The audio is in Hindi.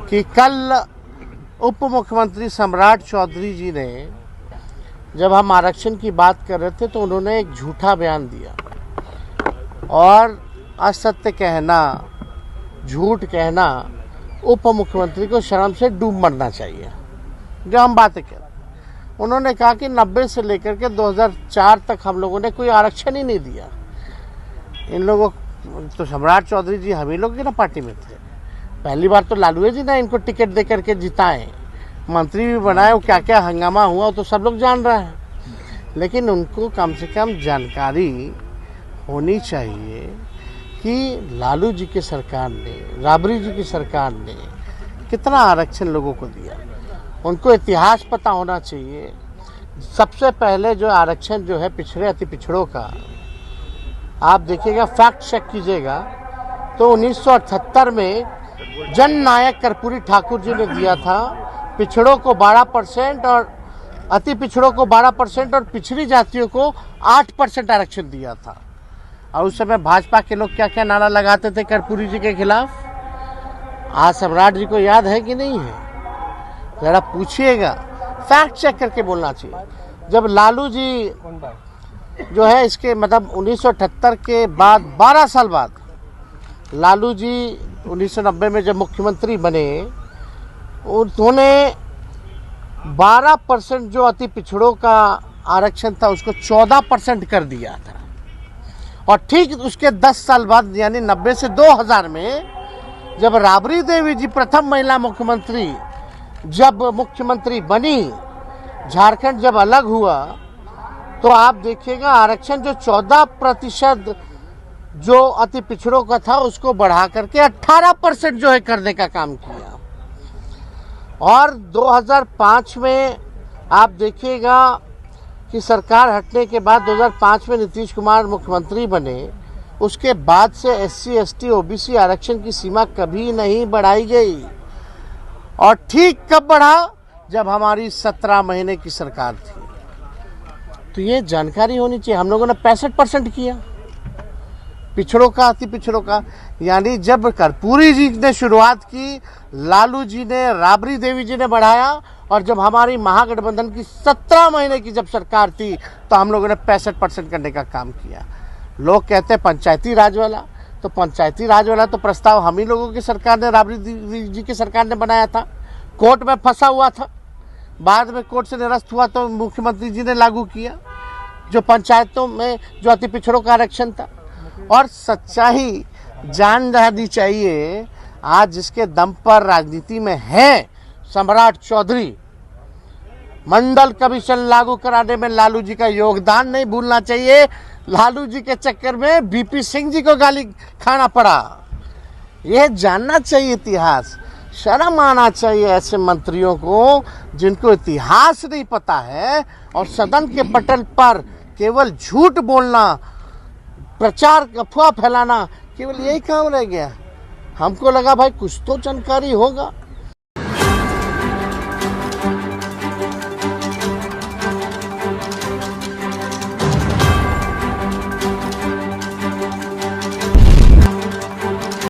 कि कल उप मुख्यमंत्री सम्राट चौधरी जी ने जब हम आरक्षण की बात कर रहे थे तो उन्होंने एक झूठा बयान दिया और असत्य कहना, झूठ कहना उप मुख्यमंत्री को शर्म से डूब मरना चाहिए। जो हम बातें कर, उन्होंने कहा कि 90 से लेकर के 2004 तक हम लोगों ने कोई आरक्षण ही नहीं दिया। इन लोगों तो सम्राट चौधरी जी हम ही लोग की ना पार्टी में थे। पहली बार तो लालू जी ने इनको टिकट दे करके जिताए, मंत्री भी बनाए। वो क्या क्या हंगामा हुआ तो सब लोग जान रहे हैं। लेकिन उनको कम से कम जानकारी होनी चाहिए कि लालू जी की सरकार ने, राबड़ी जी की सरकार ने कितना आरक्षण लोगों को दिया। उनको इतिहास पता होना चाहिए। सबसे पहले जो आरक्षण जो है पिछड़े अति पिछड़ों का, आप देखिएगा, फैक्ट चेक कीजिएगा, तो 1978 में जननायक कर्पूरी ठाकुर जी ने दिया था। पिछड़ों को 12% और अति पिछड़ों को 12% और पिछड़ी जातियों को 8% आरक्षण दिया था। और उस समय भाजपा के लोग क्या क्या नारा लगाते थे कर्पूरी जी के खिलाफ। आज सम्राट जी को याद है कि नहीं है? जरा पूछिएगा, फैक्ट चेक करके बोलना चाहिए। जब लालू जी जो है इसके मतलब 1978 के बाद 12 साल बाद लालू जी 1990 में जब मुख्यमंत्री बने, उन्होंने 12% जो अति पिछड़ों का आरक्षण था उसको 14% कर दिया था। और ठीक उसके 10 साल बाद यानी 90 से 2000 में जब राबड़ी देवी जी प्रथम महिला मुख्यमंत्री जब मुख्यमंत्री बनी, झारखंड जब अलग हुआ, तो आप देखिएगा आरक्षण जो 14% जो अति पिछड़ों का था उसको बढ़ा करके 18% जो है करने का काम किया। और 2005 में आप देखिएगा कि सरकार हटने के बाद 2005 में नीतीश कुमार मुख्यमंत्री बने, उसके बाद से SC ST OBC आरक्षण की सीमा कभी नहीं बढ़ाई गई। और ठीक कब बढ़ा? जब हमारी 17 महीने की सरकार थी। तो ये जानकारी होनी चाहिए। हम लोगों ने 65% किया पिछड़ों का, अति पिछड़ों का। यानी जब कर्पूरी जी ने शुरुआत की, लालू जी ने, राबड़ी देवी जी ने बढ़ाया। और जब हमारी महागठबंधन की 17 महीने की जब सरकार थी तो हम लोगों ने 65% करने का काम किया। लोग कहते हैं पंचायती राज वाला, तो पंचायती राज वाला तो प्रस्ताव हम ही लोगों की सरकार ने, राबड़ी जी की सरकार ने बनाया था। कोर्ट में फंसा हुआ था, बाद में कोर्ट से निरस्त हुआ तो मुख्यमंत्री जी ने लागू किया, जो पंचायतों में जो अति पिछड़ों का आरक्षण था। और सच्चाई जान जानी चाहिए। आज जिसके दम पर राजनीति में है सम्राट चौधरी, मंडल कमीशन लागू कराने में लालू जी का योगदान नहीं भूलना चाहिए। लालू जी के चक्कर में BP सिंह जी को गाली खाना पड़ा। यह जानना चाहिए इतिहास। शर्म आना चाहिए ऐसे मंत्रियों को जिनको इतिहास नहीं पता है और सदन के पटल पर केवल झूठ बोलना, प्रचार, अफवाह फैलाना, केवल यही काम रह गया। हमको लगा भाई कुछ तो जानकारी होगा।